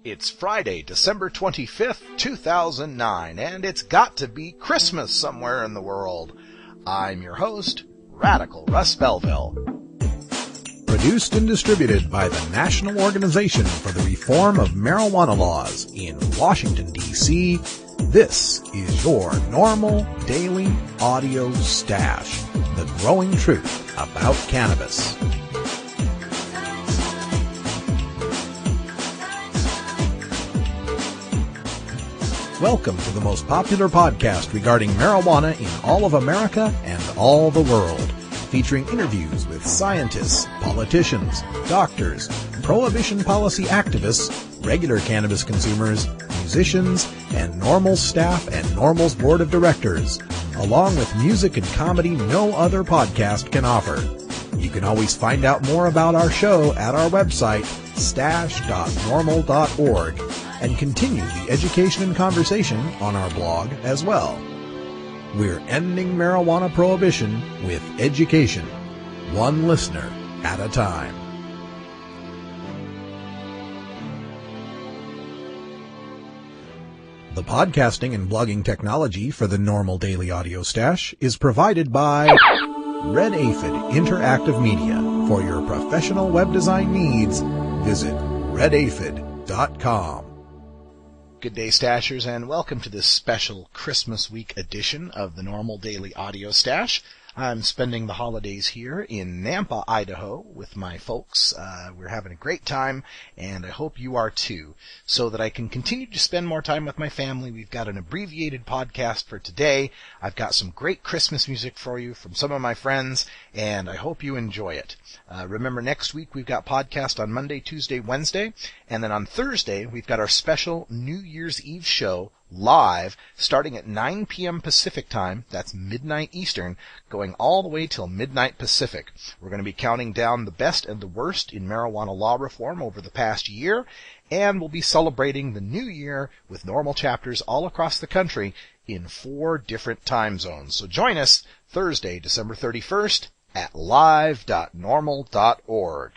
It's Friday, December 25th, 2009, and it's got to be Christmas somewhere in the world. I'm your host, Radical Russ Belville. Produced and distributed by the National Organization for the Reform of Marijuana Laws in Washington, D.C., this is your NORML Daily Audio Stash, the growing truth about cannabis. Welcome to the most popular podcast regarding marijuana in all of America and all the world, featuring interviews with scientists, politicians, doctors, prohibition policy activists, regular cannabis consumers, musicians, and NORML staff and NORML's board of directors, along with music and comedy no other podcast can offer. You can always find out more about our show at our website, stash.norml.org, and continue the education and conversation on our blog as well. We're ending marijuana prohibition with education, one listener at a time. The podcasting and blogging technology for the NORML Daily Audio Stash is provided by Red Aphid Interactive Media. For your professional web design needs, visit redaphid.com. Good day, Stashers, and welcome to this special Christmas week edition of the NORML Daily Audio Stash. I'm spending the holidays here in Nampa, Idaho with my folks. We're having a great time, and I hope you are too. So that I can continue to spend more time with my family, we've got an abbreviated podcast for today. I've got some great Christmas music for you from some of my friends, and I hope you enjoy it. Remember, next week we've got podcast on Monday, Tuesday, Wednesday, and then on Thursday we've got our special New Year's Eve show live, starting at 9 p.m. Pacific time, that's midnight Eastern, going all the way till midnight Pacific. We're going to be counting down the best and the worst in marijuana law reform over the past year, and we'll be celebrating the new year with NORML chapters all across the country in 4 different time zones. So join us Thursday, December 31st at live.norml.org.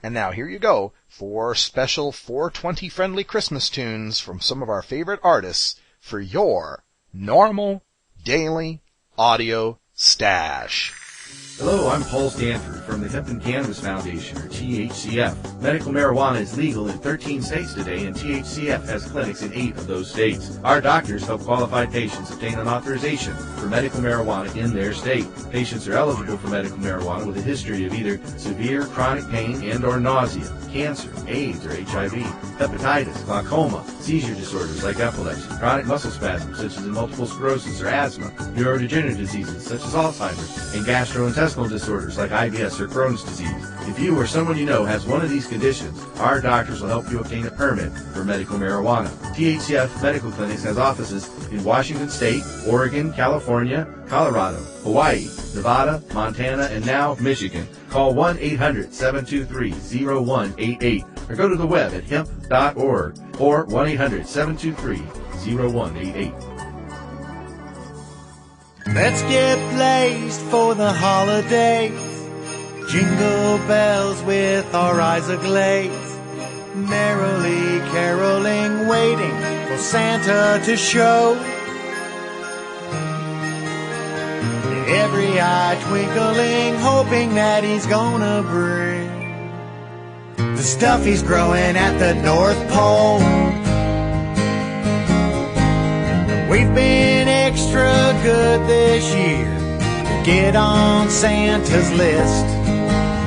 And now here you go for special 420 friendly Christmas tunes from some of our favorite artists for your NORML Daily Audio Stash. Hello, I'm Paul Stanford from the Hemp and Cannabis Foundation, or THCF. Medical marijuana is legal in 13 states today, and THCF has clinics in 8 of those states. Our doctors help qualified patients obtain an authorization for medical marijuana in their state. Patients are eligible for medical marijuana with a history of either severe chronic pain and or nausea, cancer, AIDS or HIV, hepatitis, glaucoma, seizure disorders like epilepsy, chronic muscle spasms such as in multiple sclerosis or asthma, neurodegenerative diseases such as Alzheimer's, and gastrointestinal disorders like IBS or Crohn's disease. If you or someone you know has one of these conditions, our doctors will help you obtain a permit for medical marijuana. THCF Medical Clinics has offices in Washington State, Oregon, California, Colorado, Hawaii, Nevada, Montana, and now Michigan. Call 1-800-723-0188 or go to the web at hemp.org or 1-800-723-0188. Let's get blazed for the holidays. Jingle bells with our eyes aglaze. Merrily caroling, waiting for Santa to show. Every eye twinkling, hoping that he's gonna bring the stuff he's growing at the North Pole. We've been extra good this year. Get on Santa's list,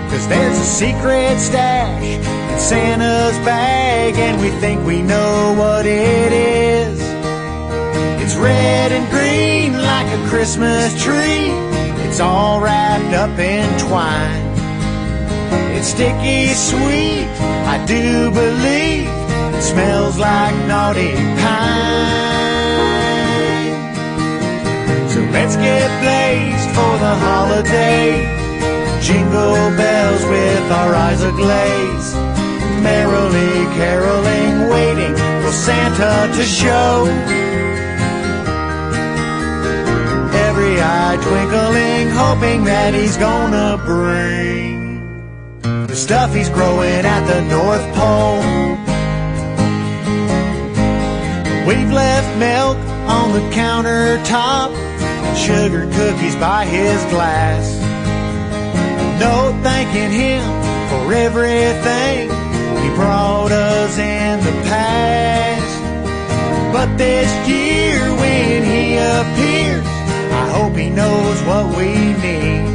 'cause there's a secret stash in Santa's bag, and we think we know what it is. It's red and green like a Christmas tree. It's all wrapped up in twine. It's sticky sweet, I do believe. It smells like naughty pine. So let's get blazed for the holiday. Jingle bells with our eyes aglaze. Merrily caroling, waiting for Santa to show. Every eye twinkling, hoping that he's gonna bring the stuff he's growing at the North Pole. We've left milk on the countertop and sugar cookies by his glass. No thanking him for everything he brought us in the past. But this year when he appears, I hope he knows what we need.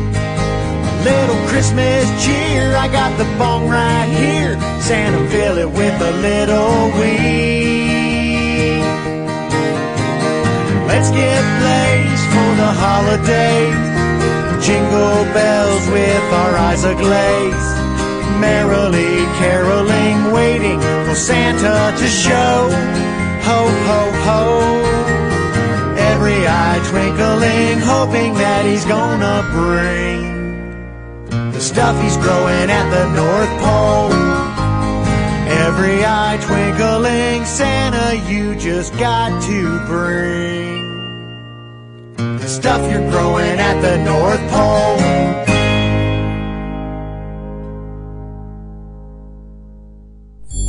Little Christmas cheer, I got the bong right here. Santa, fill it with a little weed. Let's get blazed for the holidays. Jingle bells with our eyes aglaze. Merrily caroling, waiting for Santa to show. Ho, ho, ho. Every eye twinkling, hoping that he's gonna bring the stuff he's growing at the North Pole. Every eye twinkling, Santa, you just got to bring the stuff you're growing at the North Pole.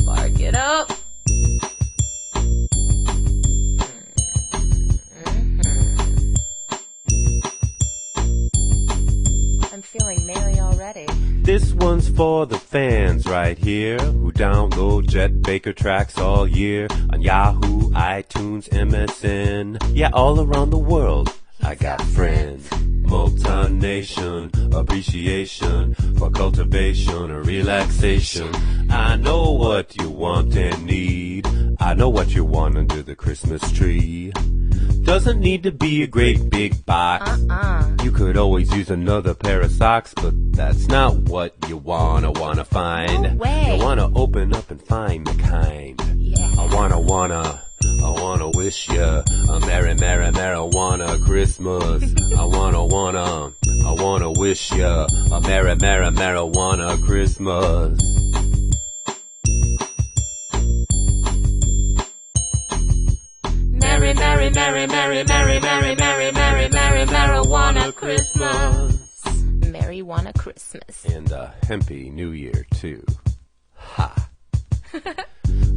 Spark it up. I'm feeling merry already. This one's for the fans right here who download Jet Baker tracks all year on Yahoo, iTunes, MSN. Yeah, all around the world, I got friends. Multi-nation appreciation for cultivation or relaxation. I know what you want and need. I know what you want under the Christmas tree. Doesn't need to be a great big box. You could always use another pair of socks, but that's not what you wanna find. No way. You wanna open up and find the kind. Yeah. I wanna wish ya a merry, merry, marijuana Christmas. I wanna wish ya a merry, merry, marijuana Christmas. Merry, merry, merry, merry, merry, merry, merry, merry, merry, marijuana Christmas. Marijuana Christmas. And a hempy New Year, too. Ha.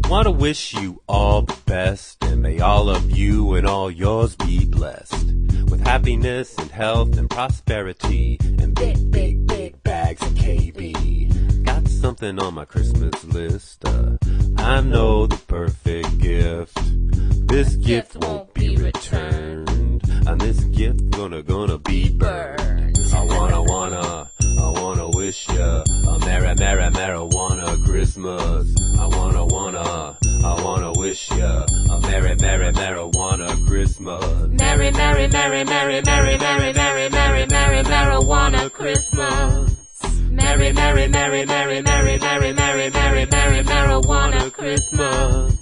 Want to wish you all the best, and may all of you and all yours be blessed with happiness and health and prosperity and big, big, big bags of KB. Got something on my Christmas list. I know the perfect gift. This gift won't be returned, and this gift gonna be burned. I wanna wish ya a merry, merry, marijuana Christmas. I wanna wish ya a merry, merry, marijuana Christmas. Merry, merry, merry, merry, merry, merry, merry, merry, merry, marijuana Christmas. Merry, merry, merry, merry, merry, merry, merry, merry, merry, marijuana Christmas.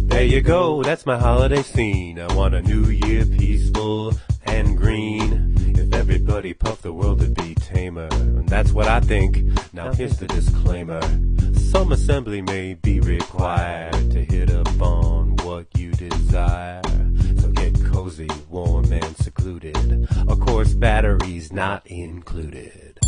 There you go, that's my holiday scene. I want a new year peaceful and green. If everybody puffed, the world would be tamer. And that's what I think. Now here's the disclaimer. Some assembly may be required to hit upon what you desire. So get cozy, warm, and secluded. Of course, batteries not included.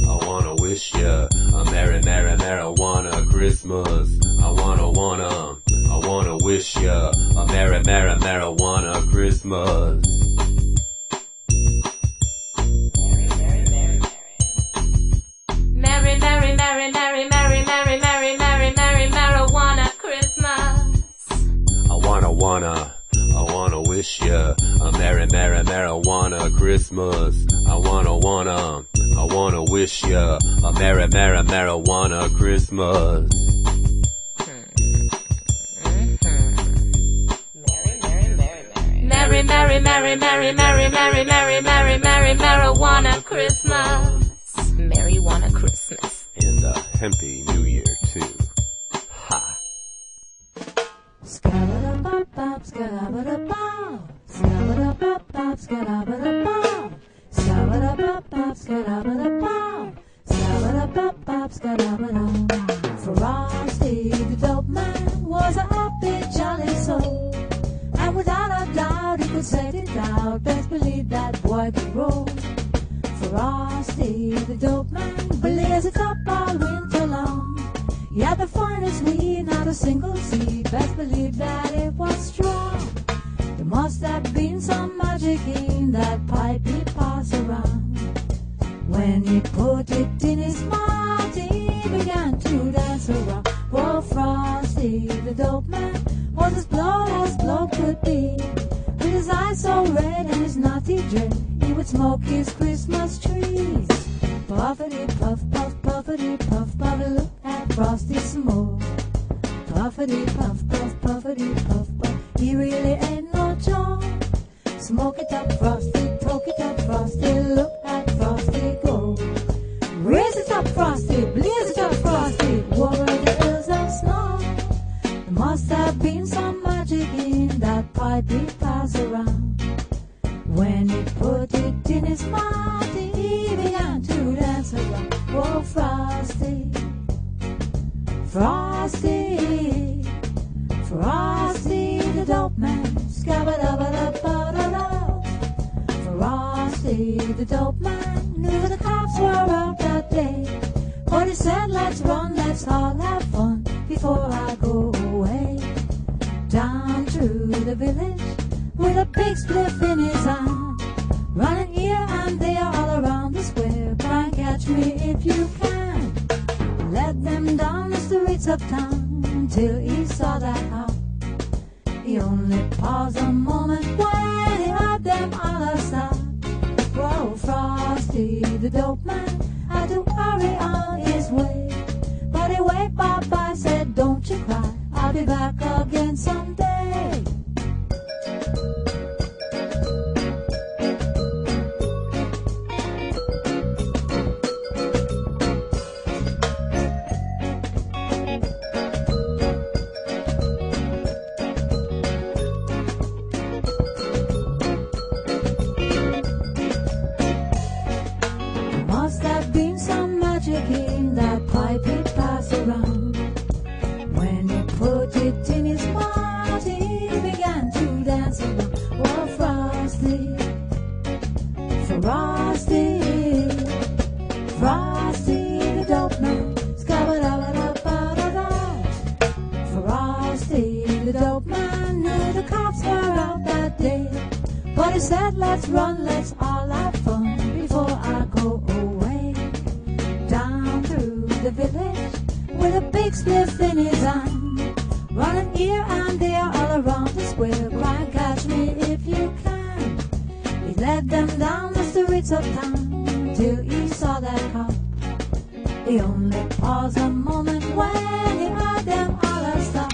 I wanna wish ya a merry, merry, marijuana Christmas. I wanna wish ya a merry, merry, marijuana Christmas. Merry, merry, merry, merry, merry, merry, merry, merry, merry, marijuana Christmas. I wanna wish ya a merry, merry, marijuana Christmas. I wanna wish ya a merry, merry, marijuana Christmas. Merry, merry, merry, merry, merry, merry, merry, merry, merry, marijuana Christmas. Marijuana Christmas. And a hempy New Year, too. Ha. Scabba-da-bop-bop, scabba-da-bop. Scabba-da-bop-bop, scabba-da-bop. Scabba-da-bop-bop, scabba-da-bop. Scabba-da-bop-bop, scabba-da-bop. Frosty the dope man was a happy, jolly soul. And without a doubt, he could set it out. Best believe that boy could roll. Frosty Frosty the dope man blaze it up all winter long. He had the finest weed, not a single seed. Best believe that it was strong. There must have been some magic in that pipe he passed around. When he put it in his mouth, he began to dance around. Poor Frosty the dope man was as blood could be. With his eyes so red and his naughty dread, he would smoke his Christmas trees. Puffity puff puff, puffity puff puff, look at Frosty some more. Puffity puff puff, puffity puff puff, he really ain't no joke. Smoke it up Frosty, poke it up Frosty, look at Frosty go. Raise it up Frosty, blaze it up Frosty, over the hills of snow. There must have been some magic in that pipe he passed around. When he put it in his mouth, he began to dance around. Oh, Frosty, Frosty, Frosty the dope man, scabba-dabba-dabba-da-da. Frosty the dope man knew the cops were out that day, but he said, let's run, let's all have fun before I go away. Down through the village with a big spliff in his hand, running here and there all around the square, crying, catch me if you can. Led them down the streets of town until he saw that house. He only paused a moment when he heard them all stop. Whoa, Frosty the dope man had to hurry on his way, but he waved bye-bye, said don't you cry, I'll be back again someday. Must have been some magic in that pipe he passed around. When he put it in his mouth, he began to dance around. Oh, Frosty, Frosty, Frosty the dope man, scabba-dabba-dabba-da-da. Frosty the dope man knew the cops were out that day, but he said, let's run, let's all have fun before I go away. Down through the village with a big spliff in his hand, running here and there all around the square, crying, catch me if you can. He led them down the streets of town till he saw that cop. He only paused a moment when he heard them all stop.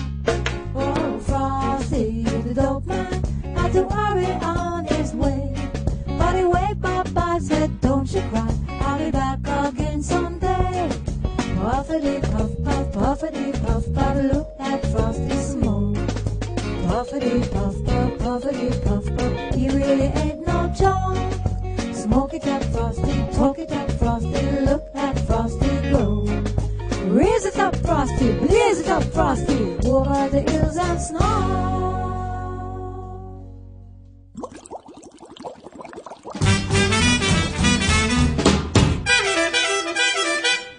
Oh, Frosty the dope man had to hurry on his way, but he waved bye-bye, said don't you cry, I'll be back again someday. Puffity puff puff, puffity puff puff, look at Frosty some more. Puffity puff puff, puffity puff puff, he really ain't no joke. Smoke it up Frosty, poke it up Frosty, look at Frosty go. Raise it up Frosty, blaze it up Frosty, over the hills and snow.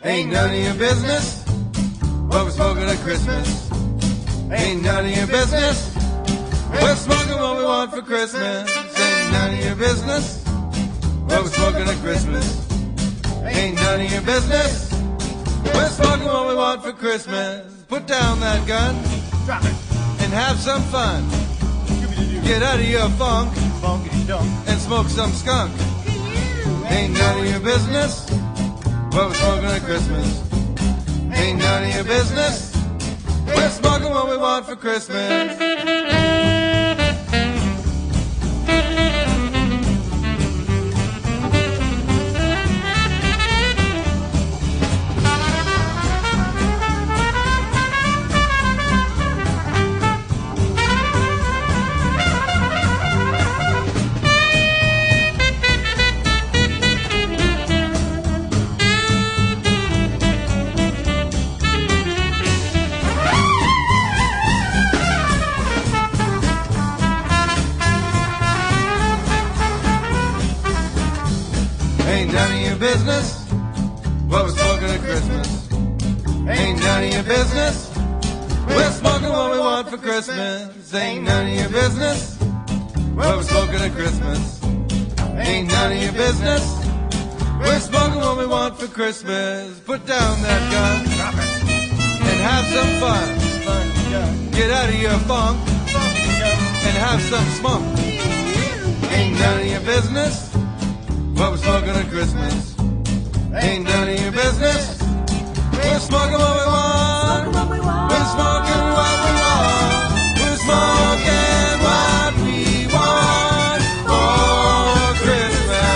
Ain't none of your business what we're smoking at Christmas. Ain't none of your business. We're smoking what we want for Christmas. Ain't none of your business what we're smoking at Christmas. Ain't none of your business. We're smoking what we want for Christmas. Put down that gun, drop it, and have some fun. Get out of your funk, and smoke some skunk. Ain't none of your business what we're smoking at Christmas. Ain't none of your business. We're smoking what we want for Christmas. none of your business what we're smoking at Christmas. Ain't none of your business. We're smoking what we want for Christmas. Ain't none of your business what we're smoking at Christmas. Ain't none of your business. We're smoking what we want for Christmas. Put down that gun. Drop it. And have some fun. Get out of your funk. And have some spunk. Ain't none of your business what we're smoking at Christmas. Ain't none of your business. We're smoking what we want. We're smoking what we want. We're smoking what we want for Christmas.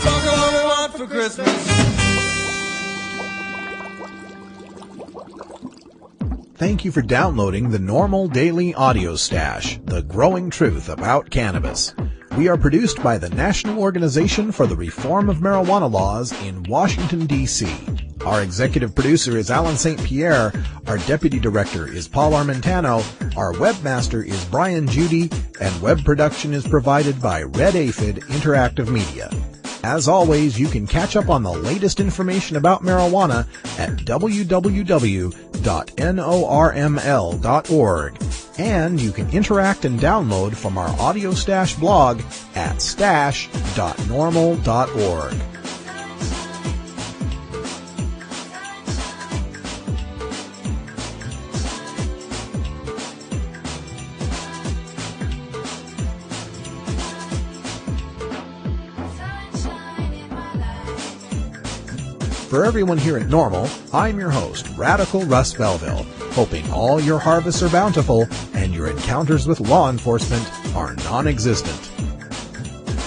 Smoking what we want for Christmas. Thank you for downloading the NORML Daily Audio Stash, the growing truth about cannabis. We are produced by the National Organization for the Reform of Marijuana Laws in Washington, D.C. Our executive producer is Alan St. Pierre. Our deputy director is Paul Armentano. Our webmaster is Brian Judy. And web production is provided by Red Aphid Interactive Media. As always, you can catch up on the latest information about marijuana at www.norml.org. And you can interact and download from our Audio Stash blog at stash.norml.org. For everyone here at NORML, I'm your host, Radical Russ Belville, hoping all your harvests are bountiful and your encounters with law enforcement are non-existent.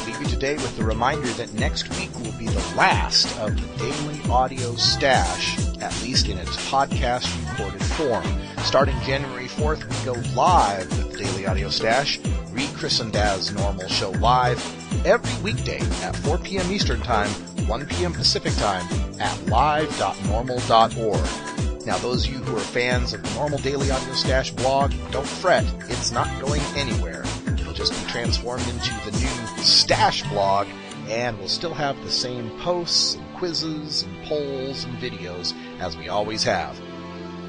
Leave you today with the reminder that next week will be the last of the Daily Audio Stash, at least in its podcast recorded form. Starting January 4th, we go live with the Daily Audio Stash, rechristened as NORML Show Live, every weekday at 4 p.m. Eastern Time, 1 p.m. Pacific Time at live.norml.org. Now, those of you who are fans of the NORML Daily Audio Stash blog, don't fret, it's not going anywhere. It'll just be transformed into the new Stash blog, and we'll still have the same posts and quizzes and polls and videos as we always have.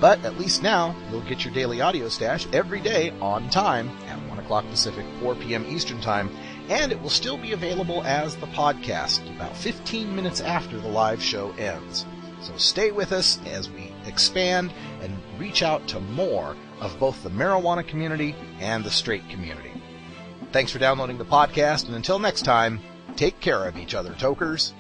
But at least now, you'll get your Daily Audio Stash every day on time at 1 o'clock Pacific, 4 p.m. Eastern Time, and it will still be available as the podcast about 15 minutes after the live show ends. So stay with us as we expand and reach out to more of both the marijuana community and the straight community. Thanks for downloading the podcast, and until next time, take care of each other, tokers.